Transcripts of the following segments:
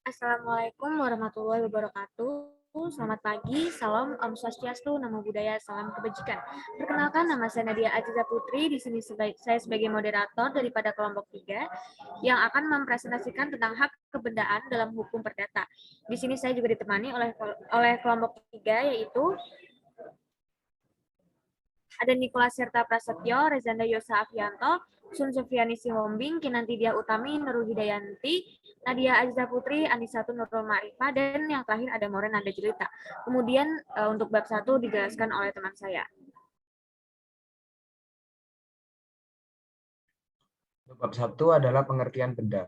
Assalamualaikum warahmatullahi wabarakatuh. Selamat pagi, salam, Om Swastiastu, Namo Buddhaya, salam kebajikan. Perkenalkan, nama saya Nadia Aziza Putri. Di sini saya sebagai moderator daripada kelompok 3 yang akan mempresentasikan tentang hak kebendaan dalam hukum perdata. Di sini saya juga ditemani oleh kelompok 3, yaitu ada Nikola Serta Prasetyo, Rezanda Yosa Afianto, Sun Sufiani Sihombing, Kinantidia Utami, Nurul Hidayanti, Nadia Aziza Putri, Anisatu Nurul Ma'rifah, dan yang terakhir ada Moren Nanda Jelita. Kemudian untuk bab 1 dijelaskan oleh teman saya. Bab 1 adalah pengertian benda.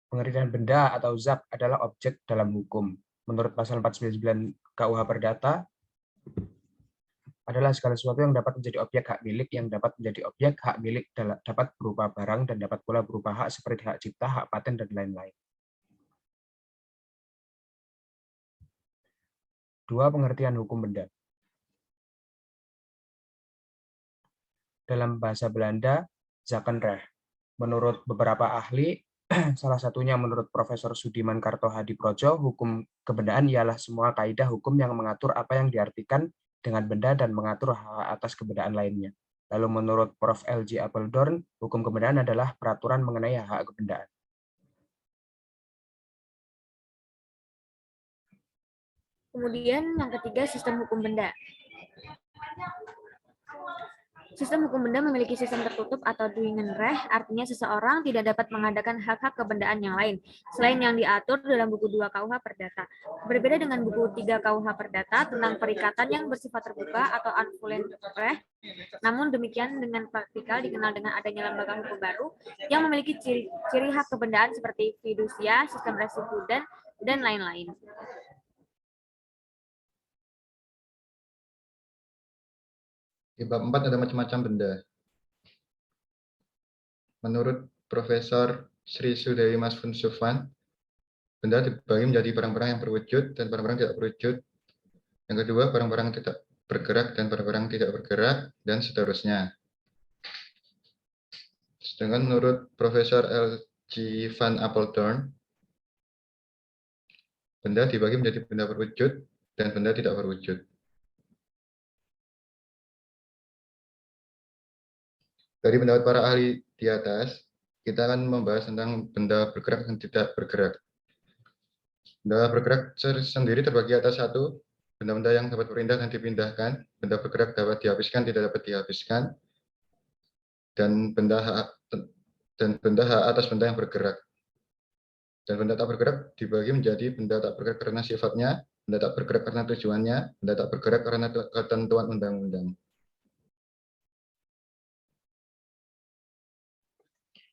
Pengertian benda atau zat adalah objek dalam hukum. Menurut pasal 499 KUH Perdata, adalah segala sesuatu yang dapat menjadi objek hak milik, yang dapat menjadi objek hak milik dapat berupa barang dan dapat pula berupa hak seperti hak cipta, hak paten, dan lain-lain. 2. Pengertian hukum benda. Dalam bahasa Belanda, zakenrecht. Menurut beberapa ahli, salah satunya menurut Profesor Sudiman Karto Hadiprojo, hukum kebendaan ialah semua kaidah hukum yang mengatur apa yang diartikan dengan benda dan mengatur hak atas kebendaan lainnya. Lalu menurut Prof. L.J. Appledorn, hukum kebendaan adalah peraturan mengenai hak kebendaan. Kemudian yang ketiga, sistem hukum benda. Sistem hukum benda memiliki sistem tertutup atau Dwingenrecht, artinya seseorang tidak dapat mengadakan hak-hak kebendaan yang lain, selain yang diatur dalam buku 2 KUH Perdata. Berbeda dengan buku 3 KUH Perdata tentang perikatan yang bersifat terbuka atau Unvollenrecht, namun demikian dengan praktikal dikenal dengan adanya lembaga hukum baru yang memiliki ciri hak kebendaan seperti fidusia, sistem residu, dan lain-lain. Di bab 4 ada macam-macam benda. Menurut Profesor Sri Sudewi Masfun Sufan, benda dibagi menjadi barang-barang yang berwujud dan barang-barang tidak berwujud. Yang kedua, barang-barang tidak bergerak dan barang-barang tidak bergerak, dan seterusnya. Sedangkan menurut Profesor L.G. Van Appledorn, benda dibagi menjadi benda berwujud dan benda tidak berwujud. Dari pendapat para ahli di atas, kita akan membahas tentang benda bergerak dan tidak bergerak. Benda bergerak sendiri terbagi atas satu, benda-benda yang dapat berpindah dan dipindahkan, benda bergerak dapat dihabiskan, tidak dapat dihabiskan, dan benda hak atas benda yang bergerak. Dan benda tak bergerak dibagi menjadi benda tak bergerak karena sifatnya, benda tak bergerak karena tujuannya, benda tak bergerak karena ketentuan undang-undang.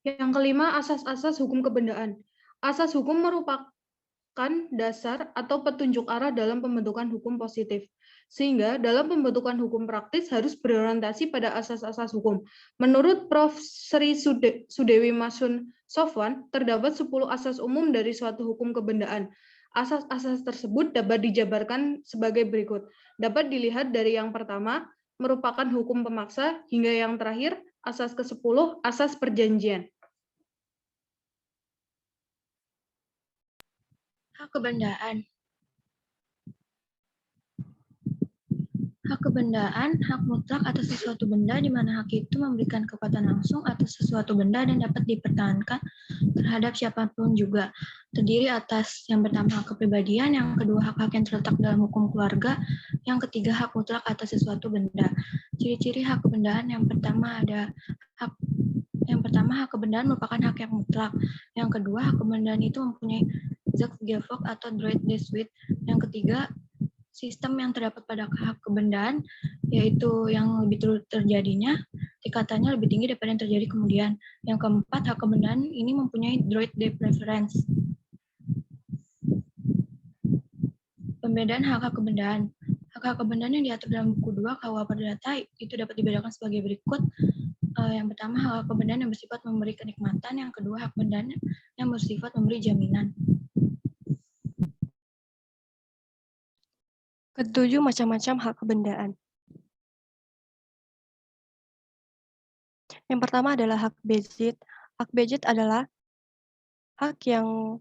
Yang kelima, asas-asas hukum kebendaan. Asas hukum merupakan dasar atau petunjuk arah dalam pembentukan hukum positif. Sehingga dalam pembentukan hukum praktis harus berorientasi pada asas-asas hukum. Menurut Prof. Sri Sudewi Masun Sofwan, terdapat 10 asas umum dari suatu hukum kebendaan. Asas-asas tersebut dapat dijabarkan sebagai berikut. Dapat dilihat dari yang pertama, merupakan hukum pemaksa, hingga yang terakhir, asas ke-10, asas perjanjian. Hak kebendaan. Hak kebendaan, hak mutlak atas sesuatu benda di mana hak itu memberikan kekuatan langsung atas sesuatu benda dan dapat dipertahankan terhadap siapapun juga. Terdiri atas yang pertama hak kepribadian, yang kedua hak-hak yang terletak dalam hukum keluarga, yang ketiga hak mutlak atas sesuatu benda. Ciri-ciri hak kebendaan yang pertama ada hak kebendaan merupakan hak yang mutlak. Yang kedua, hak kebendaan itu mempunyai Zachtgevolk atau droit de suite. Yang ketiga, sistem yang terdapat pada hak kebendaan, yaitu yang lebih turut terjadinya, tingkatannya lebih tinggi daripada yang terjadi kemudian. Yang keempat, hak kebendaan ini mempunyai droit de préférence. Pembedaan hak-hak kebendaan. Hak-hak kebendaan yang diatur dalam buku 2 KUH Perdata itu dapat dibedakan sebagai berikut. Yang pertama, hak kebendaan yang bersifat memberi kenikmatan. Yang kedua, hak kebendaan yang bersifat memberi jaminan. Ketujuh, macam-macam hak kebendaan. Yang pertama adalah hak bezit. Hak bezit adalah Hak yang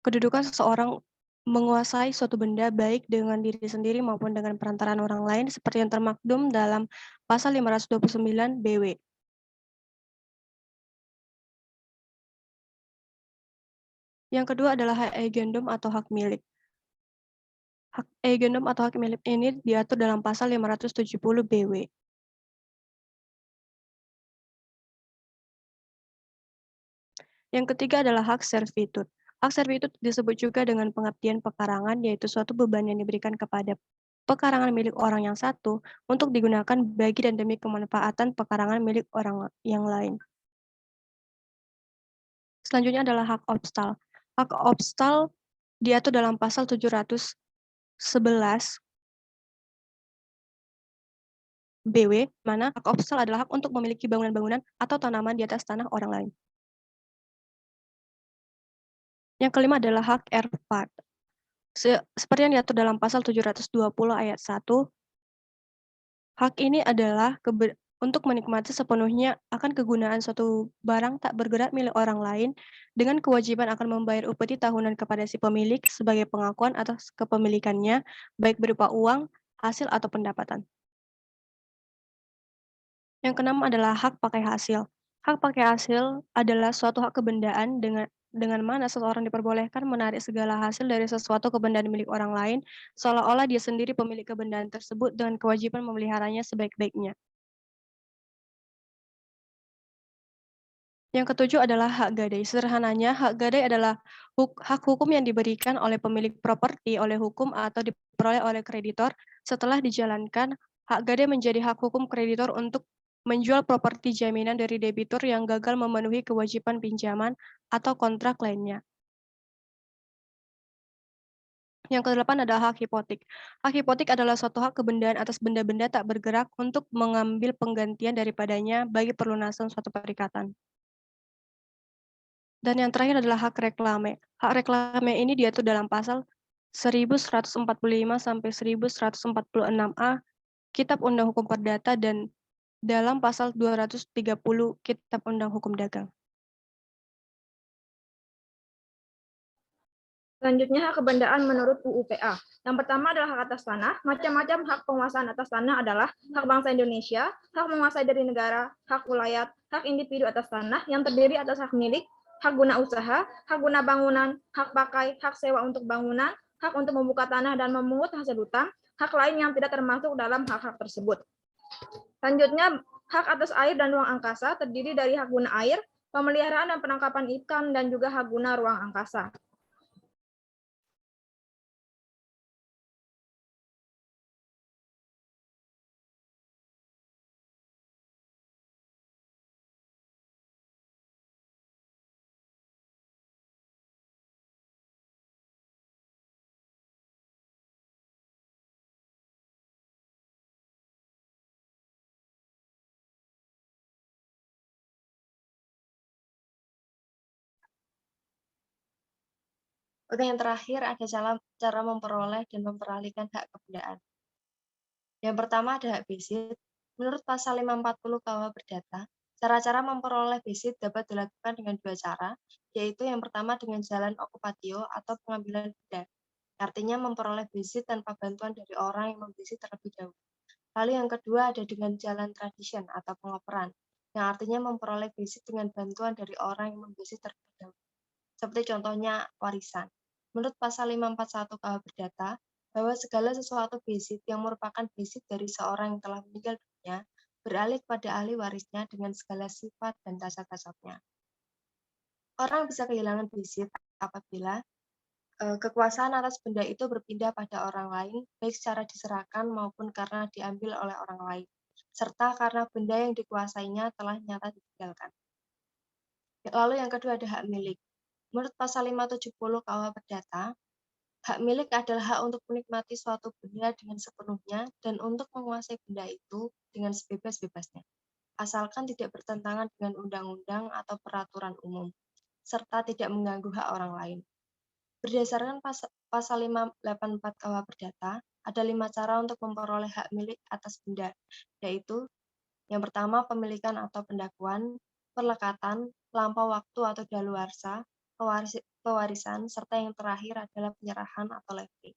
kedudukan seseorang menguasai suatu benda baik dengan diri sendiri maupun dengan perantaraan orang lain seperti yang termaktum dalam pasal 529 BW. Yang kedua adalah hak eigendom atau hak milik. Hak eigendom atau hak milik ini diatur dalam pasal 570 BW. Yang ketiga adalah hak servitude. Hak servitude disebut juga dengan pengertian pekarangan, yaitu suatu beban yang diberikan kepada pekarangan milik orang yang satu untuk digunakan bagi dan demi kemanfaatan pekarangan milik orang yang lain. Selanjutnya adalah hak obstal. Hak obstal diatur dalam pasal 711 BW, mana hak obstal adalah hak untuk memiliki bangunan-bangunan atau tanaman di atas tanah orang lain. Yang kelima adalah hak erfat. Seperti yang diatur dalam pasal 720 ayat 1, hak ini adalah untuk menikmati sepenuhnya akan kegunaan suatu barang tak bergerak milik orang lain dengan kewajiban akan membayar upeti tahunan kepada si pemilik sebagai pengakuan atas kepemilikannya, baik berupa uang, hasil, atau pendapatan. Yang keenam adalah hak pakai hasil. Hak pakai hasil adalah suatu hak kebendaan dengan mana seseorang diperbolehkan menarik segala hasil dari sesuatu kebendaan milik orang lain, seolah-olah dia sendiri pemilik kebendaan tersebut dengan kewajiban memeliharanya sebaik-baiknya. Yang ketujuh adalah hak gadai. Sederhananya, hak gadai adalah hak hukum yang diberikan oleh pemilik properti oleh hukum atau diperoleh oleh kreditor setelah dijalankan. Hak gadai menjadi hak hukum kreditor untuk menjual properti jaminan dari debitur yang gagal memenuhi kewajiban pinjaman atau kontrak lainnya. Yang kedelapan adalah hak hipotek. Hak hipotek adalah suatu hak kebendaan atas benda-benda tak bergerak untuk mengambil penggantian daripadanya bagi pelunasan suatu perikatan. Dan yang terakhir adalah hak reklame. Hak reklame ini diatur dalam pasal 1145 sampai 1146A Kitab Undang Hukum Perdata dan dalam pasal 230 Kitab Undang Hukum Dagang. Selanjutnya, hak kebendaan menurut UU PA. Yang pertama adalah hak atas tanah. Macam-macam hak penguasaan atas tanah adalah hak bangsa Indonesia, hak menguasai dari negara, hak wilayah, hak individu atas tanah yang terdiri atas hak milik, hak guna usaha, hak guna bangunan, hak pakai, hak sewa untuk bangunan, hak untuk membuka tanah dan memungut hasil hutang, hak lain yang tidak termasuk dalam hak-hak tersebut. Selanjutnya, hak atas air dan ruang angkasa terdiri dari hak guna air, pemeliharaan dan penangkapan ikan, dan juga hak guna ruang angkasa. Untuk yang terakhir ada cara memperoleh dan memperalihkan hak kebendaan. Yang pertama ada hak besit. Menurut pasal 540 KUH Perdata, cara-cara memperoleh besit dapat dilakukan dengan dua cara, yaitu yang pertama dengan jalan okupatio atau pengambilan benda. Artinya memperoleh besit tanpa bantuan dari orang yang membesit terlebih dahulu. Lalu yang kedua ada dengan jalan tradition atau pengoperan, yang artinya memperoleh besit dengan bantuan dari orang yang membesit terlebih dahulu. Seperti contohnya warisan. Menurut pasal 541 KUH Perdata, bahwa segala sesuatu besit yang merupakan besit dari seorang yang telah meninggal dunia beralih kepada ahli warisnya dengan segala sifat dan tasat-tasatnya. Orang bisa kehilangan besit apabila kekuasaan atas benda itu berpindah pada orang lain, baik secara diserahkan maupun karena diambil oleh orang lain, serta karena benda yang dikuasainya telah nyata ditinggalkan. Lalu yang kedua ada hak milik. Menurut pasal 570 KUH Perdata, hak milik adalah hak untuk menikmati suatu benda dengan sepenuhnya dan untuk menguasai benda itu dengan sebebas-bebasnya, asalkan tidak bertentangan dengan undang-undang atau peraturan umum, serta tidak mengganggu hak orang lain. Berdasarkan pasal 584 KUH Perdata, ada 5 cara untuk memperoleh hak milik atas benda, yaitu yang pertama pemilikan atau pendakuan, perlekatan, lampau waktu atau daluarsa, pewarisan, serta yang terakhir adalah penyerahan atau leasing.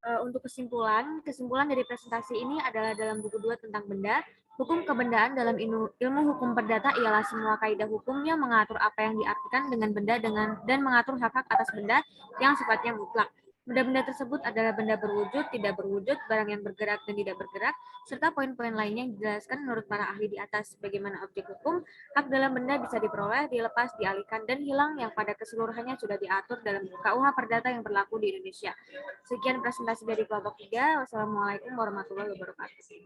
Untuk kesimpulan dari presentasi ini adalah dalam buku 2 tentang benda, hukum kebendaan dalam ilmu hukum perdata ialah semua kaidah hukum yang mengatur apa yang diartikan dengan benda dan mengatur hak-hak atas benda yang sifatnya mutlak. Benda-benda tersebut adalah benda berwujud, tidak berwujud, barang yang bergerak dan tidak bergerak, serta poin-poin lainnya yang dijelaskan menurut para ahli di atas. Bagaimana objek hukum, hak dalam benda bisa diperoleh, dilepas, dialihkan, dan hilang yang pada keseluruhannya sudah diatur dalam KUH Perdata yang berlaku di Indonesia. Sekian presentasi dari kelompok 3. Wassalamualaikum warahmatullahi wabarakatuh.